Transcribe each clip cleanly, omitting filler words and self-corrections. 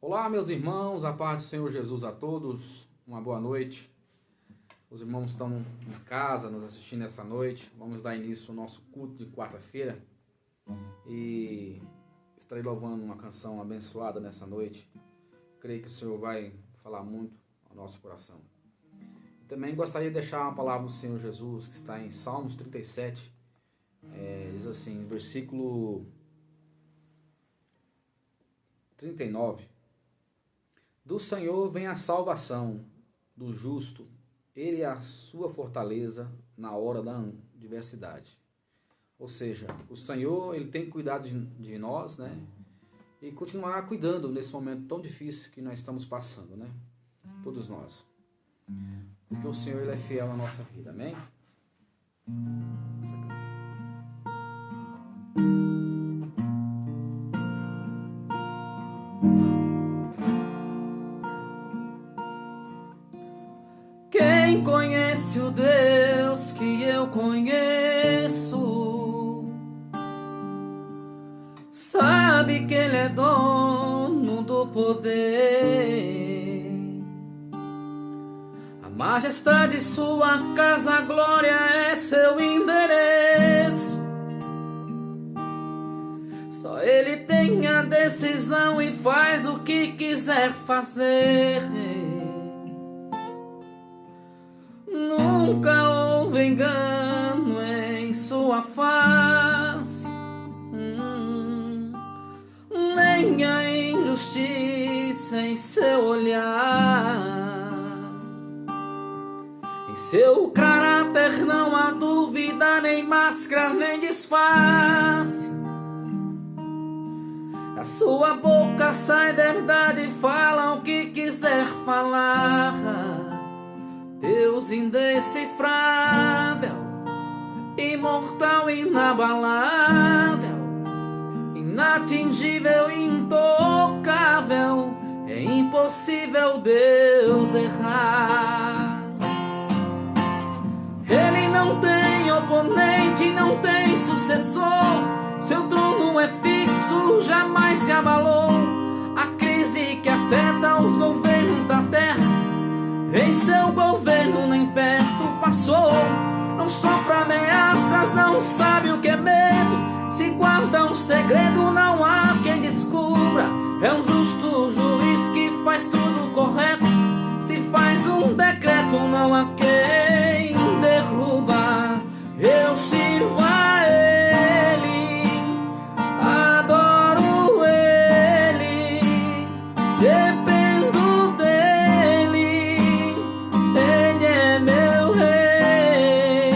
Olá, meus irmãos, a paz do Senhor Jesus a todos, uma boa noite. Os irmãos estão em casa nos assistindo essa noite. Vamos dar início ao nosso culto de quarta-feira e estarei louvando uma canção abençoada nessa noite. Creio que o Senhor vai falar muito ao nosso coração. Também gostaria de deixar uma palavra do Senhor Jesus que está em Salmos 37, diz assim, versículo 39. Do Senhor vem a salvação, do justo, ele é a sua fortaleza na hora da adversidade. Ou seja, o Senhor, ele tem cuidado de nós, né? E continuará cuidando nesse momento tão difícil que nós estamos passando, né? Todos nós. Porque o Senhor, ele é fiel na nossa vida, amém? Quem conhece o Deus que eu conheço, sabe que Ele é dono do poder. A majestade de sua casa, a glória é seu endereço. Só Ele tem a decisão e faz o que quiser fazer. Nunca houve engano em sua face, nem a injustiça em seu olhar. Em seu caráter não há dúvida, nem máscara, nem disfarce. Da sua boca sai verdade, fala o que quiser falar. Deus indecifrável, imortal, inabalável, inatingível, intocável, é impossível Deus errar. Ele não tem oponente, não tem sucessor, seu trono é fixo, jamais se abalou. A crise que afeta os governos da terra, em seu governo nem perto passou. Não sofre ameaças, não sabe o que é medo. Se guarda um segredo, não há quem descubra. É um justo juiz que faz tudo correto. Se faz um decreto, não há quem derruba. Eu sirvo a Ele, adoro Ele, dependo dEle. Ele é meu rei,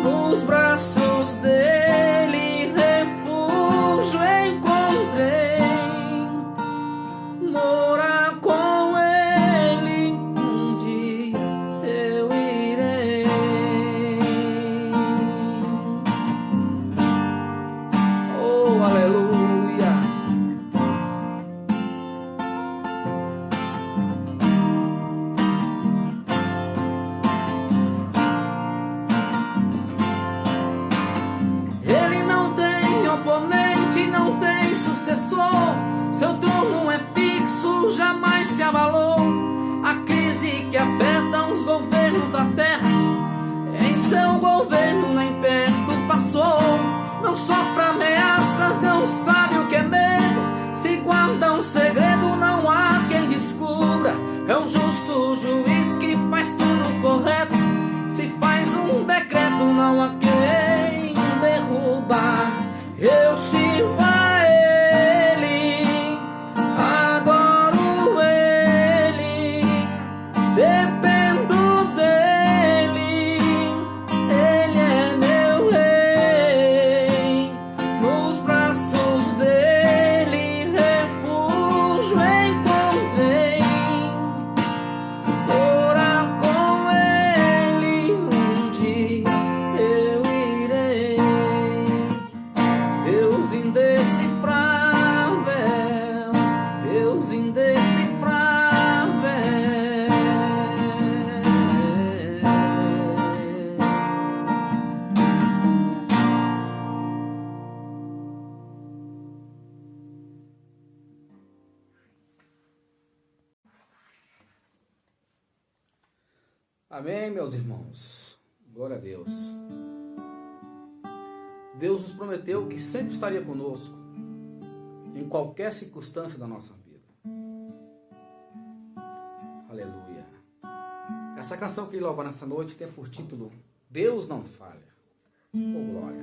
nos braços dEle refúgio encontro. Amém, meus irmãos. Glória a Deus. Deus nos prometeu que sempre estaria conosco, em qualquer circunstância da nossa vida. Aleluia. Essa canção que ele louva nessa noite tem por título Deus não falha. Oh, glória.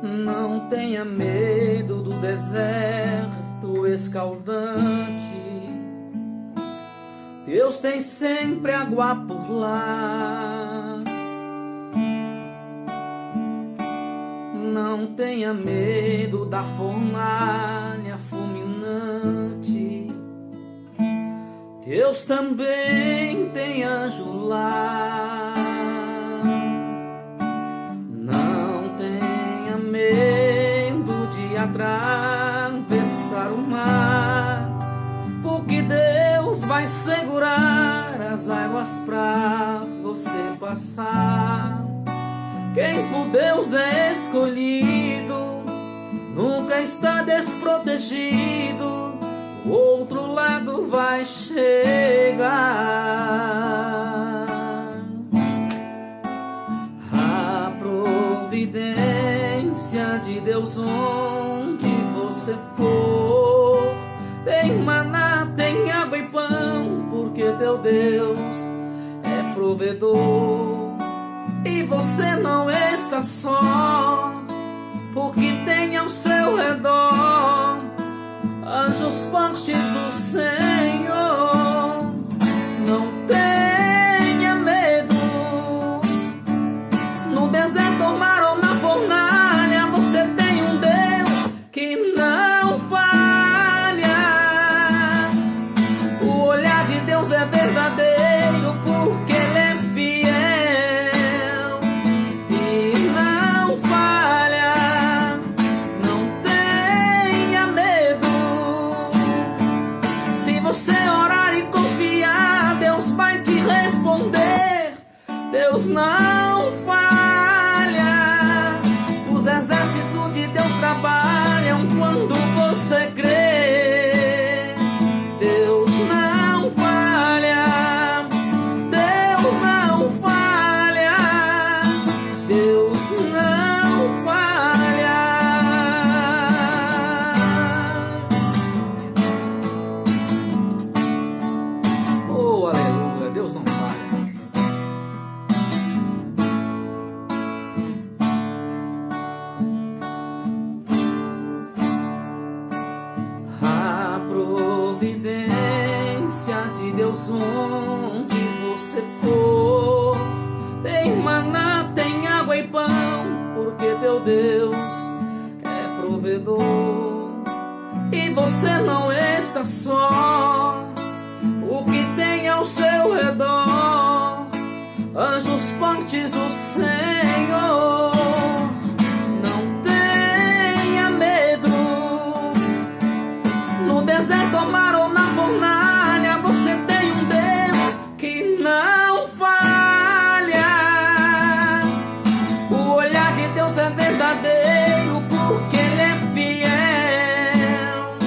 Não tenha medo do deserto escaldante. Deus tem sempre água por lá. Não tenha medo da fornalha fulminante. Deus também tem anjo lá. Não tenha medo de atravessar o mar, porque Deus vai segurar as águas pra você passar. Quem por Deus é escolhido nunca está desprotegido. O outro lado vai chegar. A providência de Deus onde você for. Tem maná, tem água e pão, porque teu Deus é provedor. E você não está só, porque tem ao seu redor anjos fortes do Senhor. Não tenha medo. No deserto, no mar ou na fornalha, você tem um Deus que não falha. O olhar de Deus é verdadeiro, porque Ele é fiel e não falha. Não tenha medo. Se você orar e confiar, Deus vai te responder. Deus não falha. Os exércitos de Deus trabalham quando você crê. Deus não falha. Deus não falha. Deus não falha. Oh, aleluia, Deus não falha. A providência de Deus onde você for. Tem maná, tem água e pão, porque teu Deus é provedor. E você não está só, o que tem ao seu redor anjos fortes do Senhor. Não tenha medo. No deserto, no mar ou na fornalha, você tem um Deus que não falha. O olhar de Deus é verdadeiro, porque Ele é fiel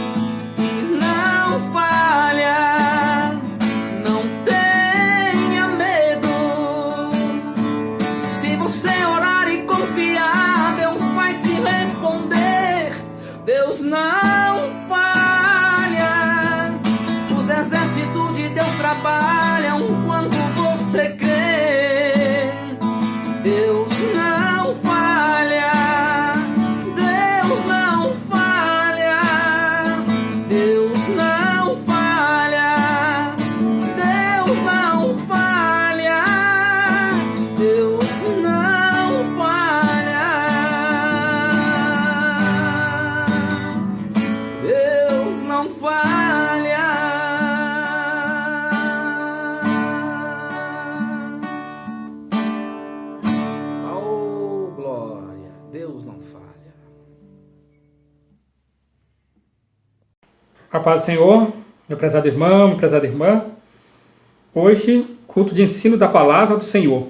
e não falha. Não tenha medo. Se você orar e confiar, Deus vai te responder. Deus não falha. Os exércitos de Deus trabalham quando você crê. Deus não falha. Deus não falha. Deus não falha. Deus não falha. Deus não falha. Deus não falha. Oh, glória, Deus não falha. A paz do Senhor, meu prezado irmão, minha prezada irmã. Hoje, culto de ensino da palavra do Senhor.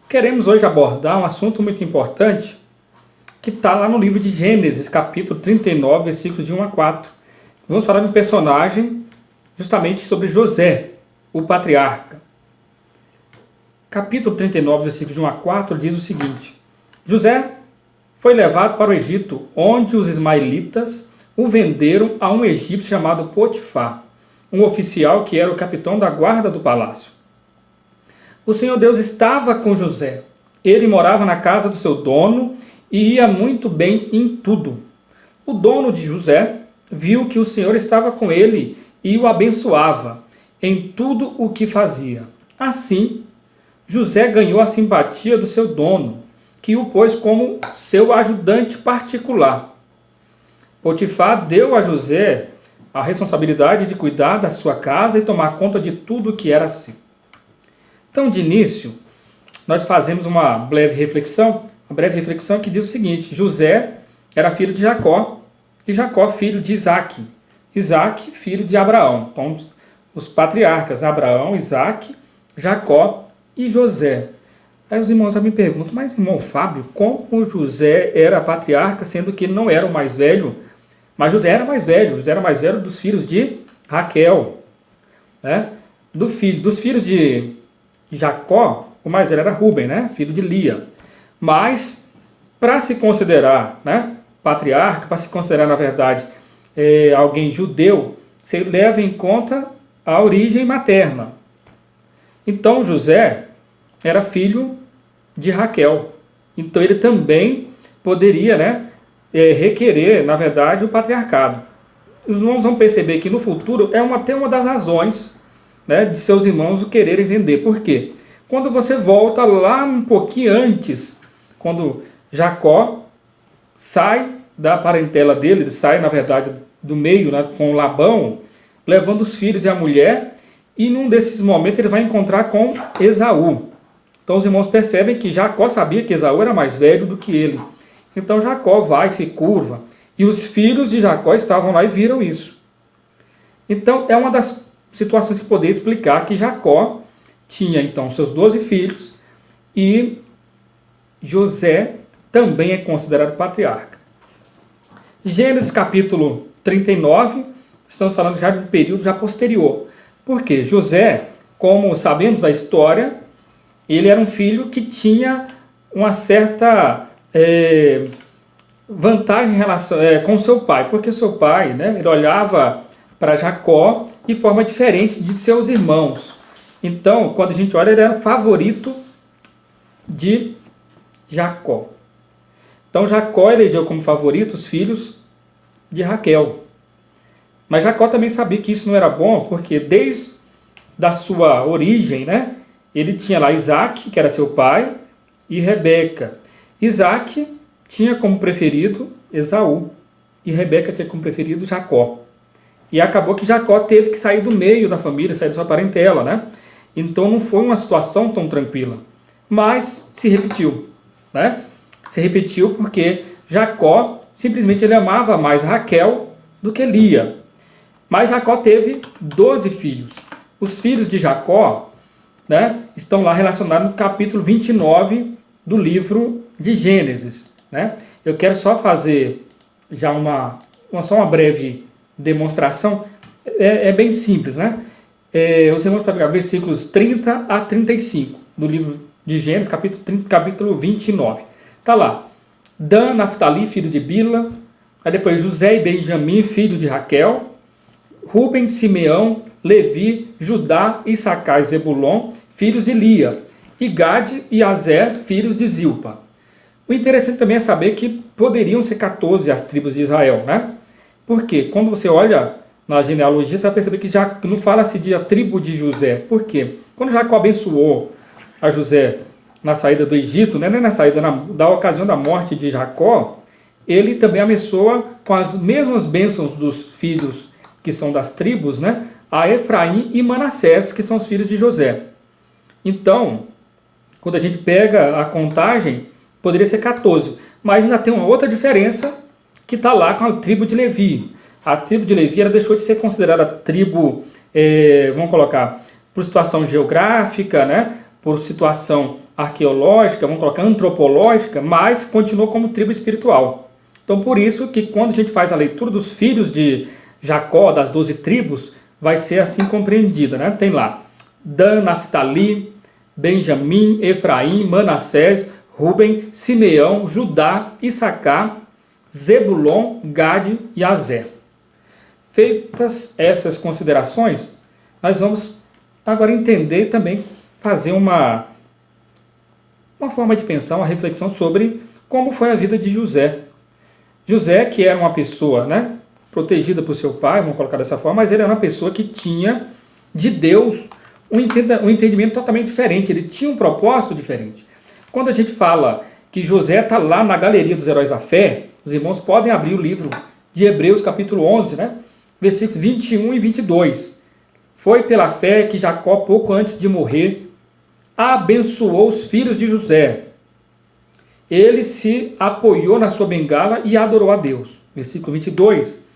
Queremos hoje abordar um assunto muito importante que está lá no livro de Gênesis, capítulo 39, versículos de 1 a 4. Vamos falar de um personagem justamente sobre José, o patriarca. Capítulo 39, versículos de 1 a 4, diz o seguinte: José foi levado para o Egito, onde os ismaelitas o venderam a um egípcio chamado Potifar, um oficial que era o capitão da guarda do palácio. O Senhor Deus estava com José. Ele morava na casa do seu dono e ia muito bem em tudo. O dono de José viu que o Senhor estava com ele e o abençoava em tudo o que fazia. Assim, José ganhou a simpatia do seu dono, que o pôs como seu ajudante particular. Potifar deu a José a responsabilidade de cuidar da sua casa e tomar conta de tudo que era assim. Então, de início, nós fazemos uma breve reflexão que diz o seguinte: José era filho de Jacó, e Jacó filho de Isaac, Isaac filho de Abraão. Então, os patriarcas, Abraão, Isaac, Jacó e José. Aí os irmãos já me perguntam: mas irmão Fábio, como José era patriarca, sendo que ele não era o mais velho? Mas José era mais velho, José era mais velho dos filhos de Raquel, né? Dos filhos de Jacó, o mais velho era Rúben, né? Filho de Lia. Mas, para se considerar, né, patriarca, para se considerar, na verdade, alguém judeu, você leva em conta a origem materna. Então, José era filho de Raquel. Então, ele também poderia, né, requerer, na verdade, o patriarcado. Os irmãos vão perceber que no futuro é até uma das razões, né, de seus irmãos o quererem vender. Por quê? Quando você volta lá um pouquinho antes, quando Jacó sai da parentela dele, ele sai, na verdade, do meio, né, com Labão, levando os filhos e a mulher, e num desses momentos ele vai encontrar com Esaú. Então os irmãos percebem que Jacó sabia que Esaú era mais velho do que ele. Então Jacó vai, se curva, e os filhos de Jacó estavam lá e viram isso. Então é uma das situações que poderia explicar que Jacó tinha então seus 12 filhos e José também é considerado patriarca. Gênesis capítulo 39, estamos falando já de um período já posterior. Por quê? José, como sabemos da história, ele era um filho que tinha uma certa vantagem em relação, com seu pai, porque seu pai, né, ele olhava para Jacó de forma diferente de seus irmãos. Então, quando a gente olha, ele era o favorito de Jacó. Então, Jacó elegeu como favorito os filhos de Raquel. Mas Jacó também sabia que isso não era bom, porque desde a sua origem, né, ele tinha lá Isaac, que era seu pai, e Rebeca. Isaac tinha como preferido Esaú, e Rebeca tinha como preferido Jacó. E acabou que Jacó teve que sair do meio da família, sair da sua parentela, né? Então não foi uma situação tão tranquila. Mas se repetiu, né? Se repetiu porque Jacó simplesmente ele amava mais Raquel do que Lia. Mas Jacó teve 12 filhos. Os filhos de Jacó, né, estão lá relacionados no capítulo 29 do livro de Gênesis, né? Eu quero só fazer já só uma breve demonstração. É bem simples, né? Os irmãos podem pegar versículos 30 a 35 do livro de Gênesis, capítulo 29. Está lá. Dan, Naftali, filho de Bila. Aí depois José e Benjamim, filho de Raquel. Rúben, Simeão, Levi, Judá, Issacar e Zebulon, filhos de Lia. E Gade e Azer, filhos de Zilpa. O interessante também é saber que poderiam ser 14 as tribos de Israel, né? Porque quando você olha na genealogia, você vai perceber que já não fala-se de a tribo de José. Por quê? Quando Jacó abençoou a José na saída do Egito, né, na saída da ocasião da morte de Jacó, ele também abençoa com as mesmas bênçãos dos filhos que são das tribos, né, a Efraim e Manassés, que são os filhos de José. Então, quando a gente pega a contagem, poderia ser 14, mas ainda tem uma outra diferença que está lá com a tribo de Levi. A tribo de Levi ela deixou de ser considerada tribo, vamos colocar, por situação geográfica, né, por situação arqueológica, vamos colocar antropológica, mas continuou como tribo espiritual. Então, por isso que quando a gente faz a leitura dos filhos de Jacó, das 12 tribos, vai ser assim compreendida, né? Tem lá Dan, Naftali, Benjamim, Efraim, Manassés, Ruben, Simeão, Judá, Issacar, Zebulon, Gade e Azer. Feitas essas considerações, nós vamos agora entender também, fazer uma forma de pensar, uma reflexão sobre como foi a vida de José. José, que era uma pessoa, né, protegida por seu pai, vamos colocar dessa forma, mas ele era uma pessoa que tinha de Deus um entendimento totalmente diferente, ele tinha um propósito diferente. Quando a gente fala que José está lá na galeria dos heróis da fé, os irmãos podem abrir o livro de Hebreus, capítulo 11, né, versículos 21 e 22. Foi pela fé que Jacó, pouco antes de morrer, abençoou os filhos de José. Ele se apoiou na sua bengala e adorou a Deus. Versículo 22.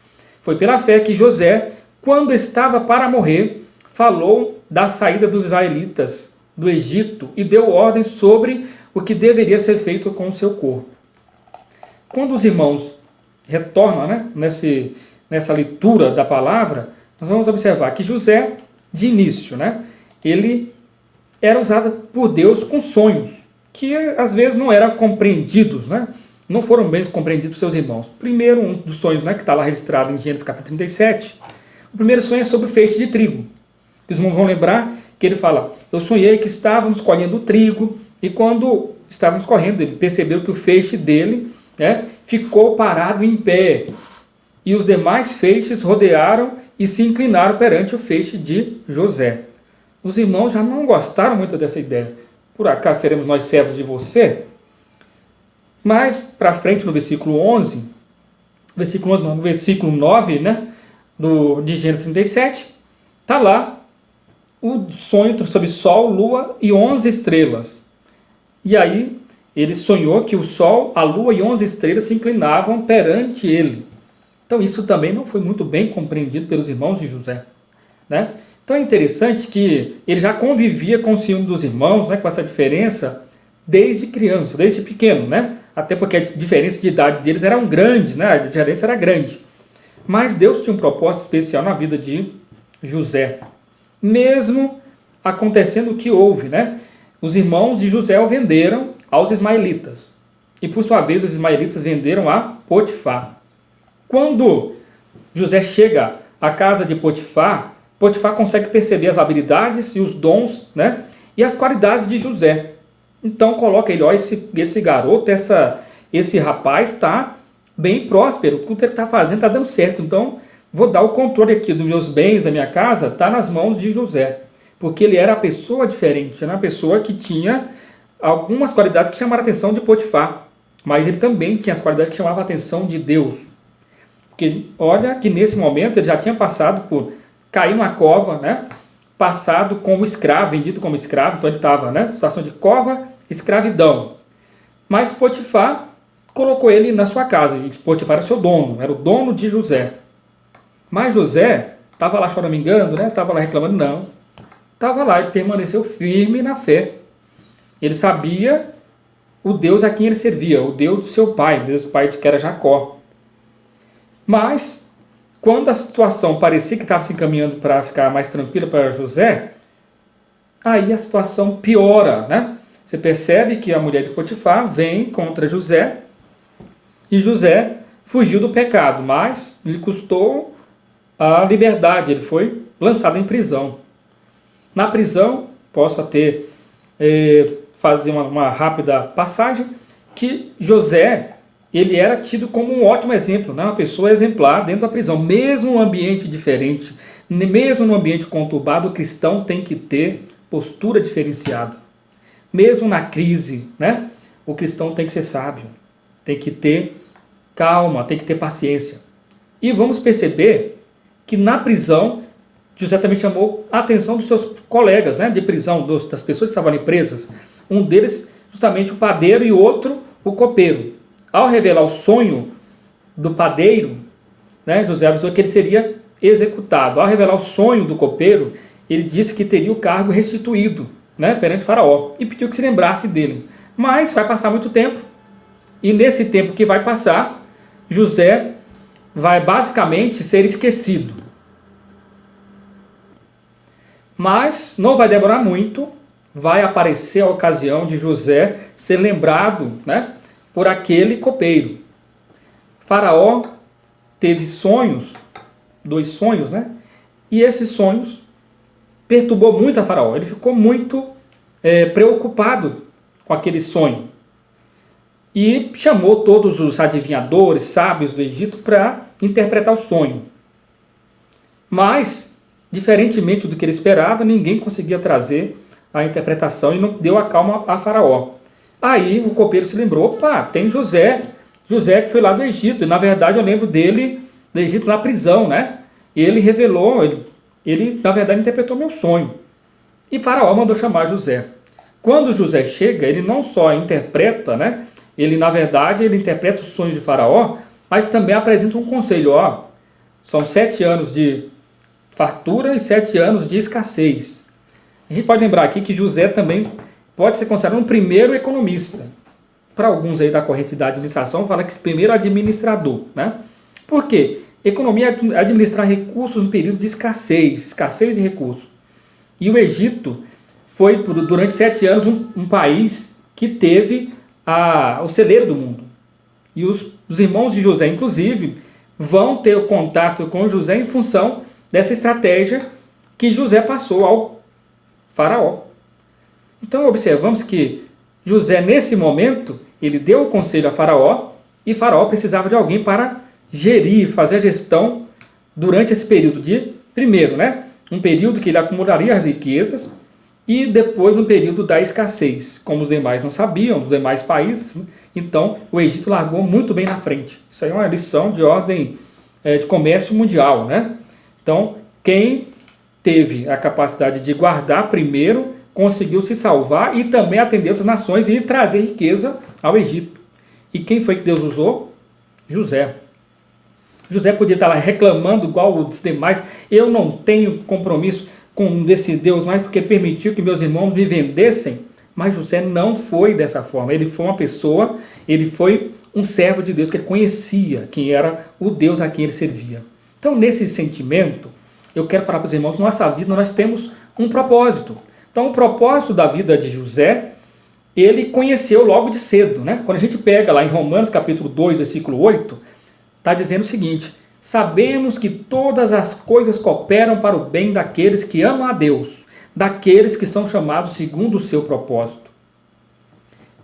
Foi pela fé que José, quando estava para morrer, falou da saída dos israelitas do Egito e deu ordens sobre o que deveria ser feito com o seu corpo. Quando os irmãos retornam, né, nessa leitura da palavra, nós vamos observar que José, de início, né, ele era usado por Deus com sonhos, que às vezes não eram compreendidos, né, não foram bem compreendidos por seus irmãos. Primeiro, um dos sonhos, né, que está lá registrado em Gênesis capítulo 37, o primeiro sonho é sobre o feixe de trigo. Os irmãos vão lembrar que ele fala, eu sonhei que estávamos colhendo o trigo, e quando estávamos correndo, ele percebeu que o feixe dele, né, ficou parado em pé, e os demais feixes rodearam e se inclinaram perante o feixe de José. Os irmãos já não gostaram muito dessa ideia. Por acaso seremos nós servos de você? Mas, para frente, no versículo 11, no versículo 9, né, de Gênesis 37, está lá o sonho sobre sol, lua e 11 estrelas. E aí, ele sonhou que o sol, a lua e 11 estrelas se inclinavam perante ele. Então, isso também não foi muito bem compreendido pelos irmãos de José, né? Então, é interessante que ele já convivia com o ciúme dos irmãos, né, com essa diferença, desde criança, desde pequeno, né? Até porque a diferença de idade deles era grande, né? A diferença era grande. Mas Deus tinha um propósito especial na vida de José. Mesmo acontecendo o que houve, né? Os irmãos de José o venderam aos ismaelitas. E por sua vez os ismaelitas venderam a Potifar. Quando José chega à casa de Potifar, Potifar consegue perceber as habilidades e os dons, né? E as qualidades de José. Então coloca ele, ó, esse garoto, esse rapaz está bem próspero, tudo que ele está fazendo está dando certo. Então vou dar o controle aqui dos meus bens, da minha casa, está nas mãos de José. Porque ele era a pessoa diferente, era uma pessoa que tinha algumas qualidades que chamaram a atenção de Potifar. Mas ele também tinha as qualidades que chamavam a atenção de Deus. Porque olha que nesse momento ele já tinha passado por cair numa cova, né? Passado como escravo, vendido como escravo, então ele estava, né, situação de cova, escravidão. Mas Potifar colocou ele na sua casa, e Potifar era o seu dono, era o dono de José. Mas José estava lá choramingando, né, estava lá reclamando, não. Estava lá e permaneceu firme na fé. Ele sabia o Deus a quem ele servia, o Deus do seu pai, o Deus do pai que era Jacó. Mas quando a situação parecia que estava se encaminhando para ficar mais tranquila para José, aí a situação piora, né? Você percebe que a mulher de Potifar vem contra José e José fugiu do pecado, mas lhe custou a liberdade, ele foi lançado em prisão. Na prisão, posso até fazer uma rápida passagem, que José, ele era tido como um ótimo exemplo, né? Uma pessoa exemplar dentro da prisão. Mesmo num ambiente diferente, mesmo num ambiente conturbado, o cristão tem que ter postura diferenciada. Mesmo na crise, né? O cristão tem que ser sábio, tem que ter calma, tem que ter paciência. E vamos perceber que na prisão, José também chamou a atenção dos seus colegas, né, de prisão, das pessoas que estavam ali presas. Um deles, justamente o padeiro, e outro, o copeiro. Ao revelar o sonho do padeiro, né, José avisou que ele seria executado. Ao revelar o sonho do copeiro, ele disse que teria o cargo restituído, né, perante Faraó, e pediu que se lembrasse dele. Mas vai passar muito tempo, e nesse tempo que vai passar, José vai basicamente ser esquecido. Mas não vai demorar muito, vai aparecer a ocasião de José ser lembrado, né, por aquele copeiro. Faraó teve sonhos, 2 sonhos, né? E esses sonhos perturbou muito a Faraó. Ele ficou muito preocupado com aquele sonho. E chamou todos os adivinhadores, sábios do Egito para interpretar o sonho. Mas, diferentemente do que ele esperava, ninguém conseguia trazer a interpretação e não deu a calma a Faraó. Aí o copeiro se lembrou, opa, tem José que foi lá do Egito, e na verdade eu lembro dele do Egito na prisão, né? Ele revelou, ele na verdade interpretou meu sonho. E Faraó mandou chamar José. Quando José chega, ele não só interpreta, né? Ele na verdade ele interpreta o sonho de Faraó, mas também apresenta um conselho, ó. São 7 anos de fartura e 7 anos de escassez. A gente pode lembrar aqui que José também pode ser considerado um primeiro economista. Para alguns aí da corrente da administração, fala que primeiro administrador, né? Por quê? Economia é administrar recursos no período de escassez de recursos. E o Egito foi, durante 7 anos, um país que teve o celeiro do mundo. E os irmãos de José, inclusive, vão ter o contato com José em função dessa estratégia que José passou ao Faraó. Então observamos que José, nesse momento, ele deu o conselho a Faraó, e Faraó precisava de alguém para gerir, fazer a gestão durante esse período de, primeiro, né, um período que ele acumularia as riquezas, e depois um período da escassez. Como os demais não sabiam, os demais países, então o Egito largou muito bem na frente. Isso aí é uma lição de ordem de comércio mundial, né? Então, quem teve a capacidade de guardar primeiro, conseguiu se salvar e também atender outras nações e trazer riqueza ao Egito. E quem foi que Deus usou? José. José podia estar lá reclamando igual os demais. Eu não tenho compromisso com esse Deus mais porque permitiu que meus irmãos me vendessem. Mas José não foi dessa forma. Ele foi uma pessoa, ele foi um servo de Deus que ele conhecia quem era o Deus a quem ele servia. Então, nesse sentimento, eu quero falar para os irmãos, nossa vida nós temos um propósito. Então, o propósito da vida de José, ele conheceu logo de cedo, né? Quando a gente pega lá em Romanos capítulo 2, versículo 8, está dizendo o seguinte: sabemos que todas as coisas cooperam para o bem daqueles que amam a Deus, daqueles que são chamados segundo o seu propósito.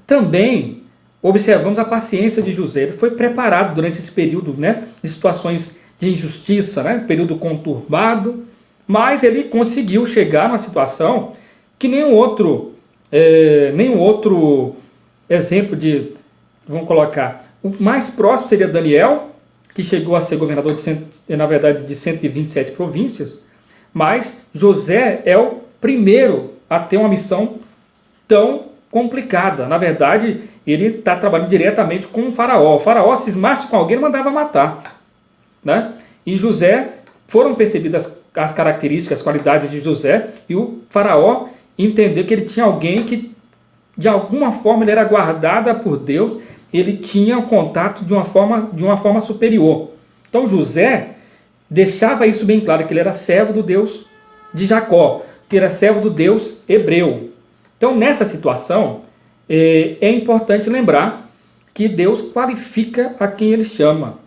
Também observamos a paciência de José. Ele foi preparado durante esse período, né, de situações de injustiça, né, período conturbado, mas ele conseguiu chegar numa situação que nenhum outro exemplo de, vamos colocar, o mais próximo seria Daniel, que chegou a ser governador de 127 províncias, mas José é o primeiro a ter uma missão tão complicada. Na verdade, ele está trabalhando diretamente com o faraó. O faraó cismasse com alguém e mandava matar, né? E José, foram percebidas as características, as qualidades de José, e o faraó entendeu que ele tinha alguém que, de alguma forma, ele era guardada por Deus, ele tinha um contato de uma forma superior. Então José deixava isso bem claro, que ele era servo do Deus de Jacó, que era servo do Deus hebreu. Então, nessa situação, é importante lembrar que Deus qualifica a quem ele chama.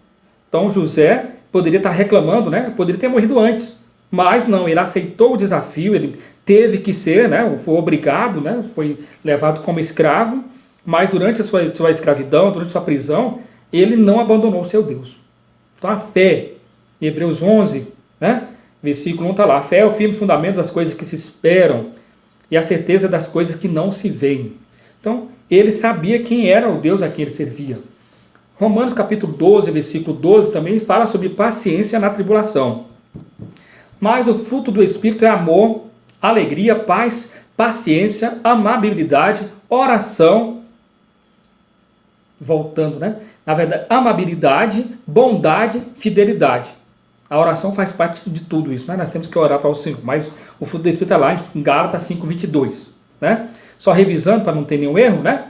Então José poderia estar reclamando, né? Poderia ter morrido antes, mas não, ele aceitou o desafio, ele teve que ser, né? Foi obrigado, né? Foi levado como escravo, mas durante a sua escravidão, durante a sua prisão, ele não abandonou o seu Deus. Então a fé, em Hebreus 11, né? Versículo 1 está lá: a fé é o firme fundamento das coisas que se esperam e a certeza das coisas que não se veem. Então, ele sabia quem era o Deus a quem ele servia. Romanos capítulo 12, versículo 12, também fala sobre paciência na tribulação. Mas o fruto do Espírito é amor, alegria, paz, paciência, amabilidade, oração. Voltando, né? Na verdade, amabilidade, bondade, fidelidade. A oração faz parte de tudo isso, né? Nós temos que orar para o Senhor, mas o fruto do Espírito é lá em Gálatas 5:22, né? Só revisando para não ter nenhum erro, né?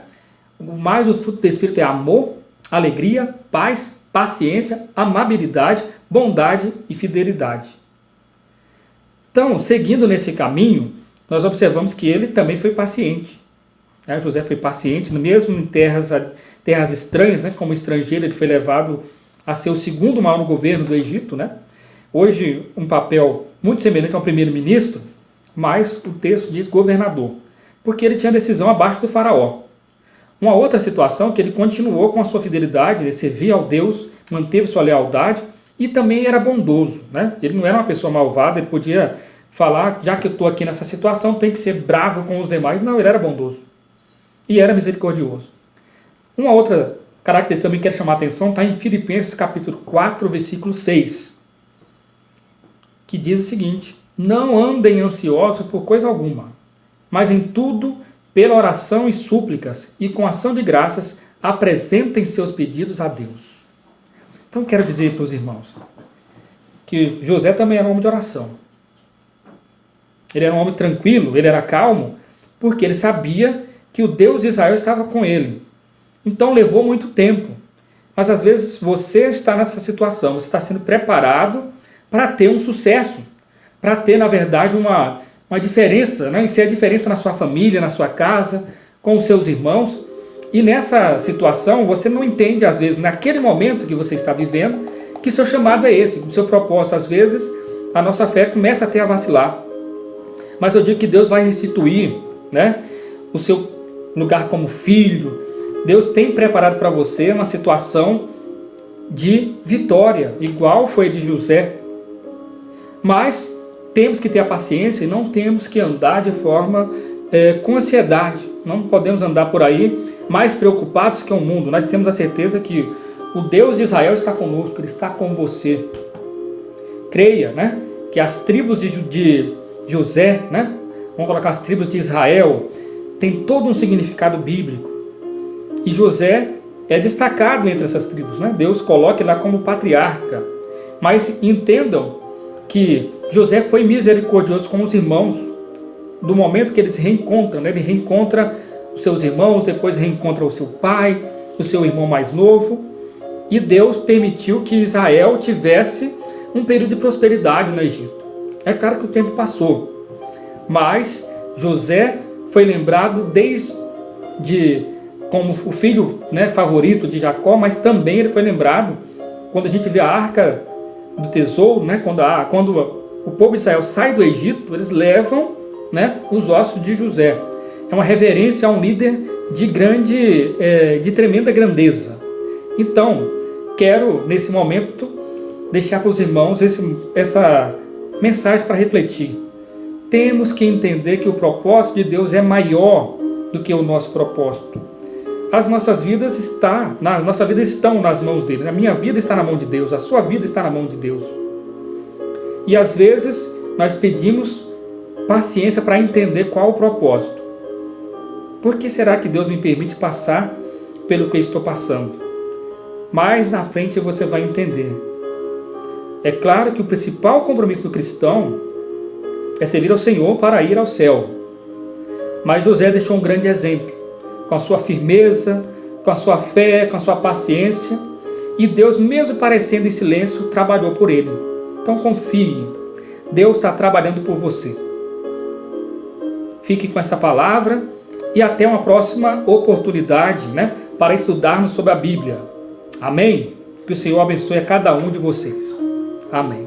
Mas o fruto do Espírito é amor, alegria, paz, paciência, amabilidade, bondade e fidelidade. Então, seguindo nesse caminho, nós observamos que ele também foi paciente. José foi paciente, mesmo em terras estranhas, como estrangeiro, ele foi levado a ser o segundo maior no governo do Egito. Hoje, um papel muito semelhante ao primeiro-ministro, mas o texto diz governador, porque ele tinha decisão abaixo do faraó. Uma outra situação que ele continuou com a sua fidelidade, ele servia ao Deus, manteve sua lealdade e também era bondoso. Ele não era uma pessoa malvada, ele podia falar, já que eu estou aqui nessa situação, tem que ser bravo com os demais. Não, ele era bondoso e era misericordioso. Uma outra característica também que eu quero chamar a atenção está em Filipenses capítulo 4, versículo 6, que diz o seguinte: não andem ansiosos por coisa alguma, mas em tudo, pela oração e súplicas, e com ação de graças, apresentem seus pedidos a Deus. Então quero dizer para os irmãos que José também era um homem de oração. Ele era um homem tranquilo, ele era calmo, porque ele sabia que o Deus de Israel estava com ele. Então levou muito tempo. Mas às vezes você está nessa situação, você está sendo preparado para ter um sucesso, para ter, na verdade, uma diferença, e ser a diferença na sua família, na sua casa, com os seus irmãos. E nessa situação, você não entende, às vezes, naquele momento que você está vivendo, que seu chamado é esse, o seu propósito. Às vezes, a nossa fé começa até a vacilar. Mas eu digo que Deus vai restituir o seu lugar como filho. Deus tem preparado para você uma situação de vitória, igual foi a de José. Mas temos que ter a paciência e não temos que andar de forma com ansiedade. Não podemos andar por aí mais preocupados que o mundo. Nós temos a certeza que o Deus de Israel está conosco, Ele está com você. Creia, que as tribos de José, vamos colocar as tribos de Israel, tem todo um significado bíblico. E José é destacado entre essas tribos. Deus coloca ele lá como patriarca. Mas entendam que José foi misericordioso com os irmãos. Do momento que eles se reencontram, ele reencontra os seus irmãos, depois reencontra o seu pai, o seu irmão mais novo. E Deus permitiu que Israel tivesse um período de prosperidade no Egito. É claro que o tempo passou, mas José foi lembrado como o filho favorito de Jacó, mas também ele foi lembrado quando a gente vê a arca do tesouro, quando o povo de Israel sai do Egito, eles levam os ossos de José. É uma reverência a um líder de tremenda grandeza. Então, quero nesse momento deixar para os irmãos essa mensagem para refletir. Temos que entender que o propósito de Deus é maior do que o nosso propósito. As nossas vidas estão nas mãos dele. A minha vida está na mão de Deus, a sua vida está na mão de Deus. E às vezes nós pedimos paciência para entender qual o propósito. Por que será que Deus me permite passar pelo que eu estou passando? Mais na frente você vai entender. É claro que o principal compromisso do cristão é servir ao Senhor para ir ao céu. Mas José deixou um grande exemplo, com a sua firmeza, com a sua fé, com a sua paciência. E Deus, mesmo parecendo em silêncio, trabalhou por ele. Então confie, Deus está trabalhando por você. Fique com essa palavra e até uma próxima oportunidade para estudarmos sobre a Bíblia. Amém? Que o Senhor abençoe a cada um de vocês. Amém.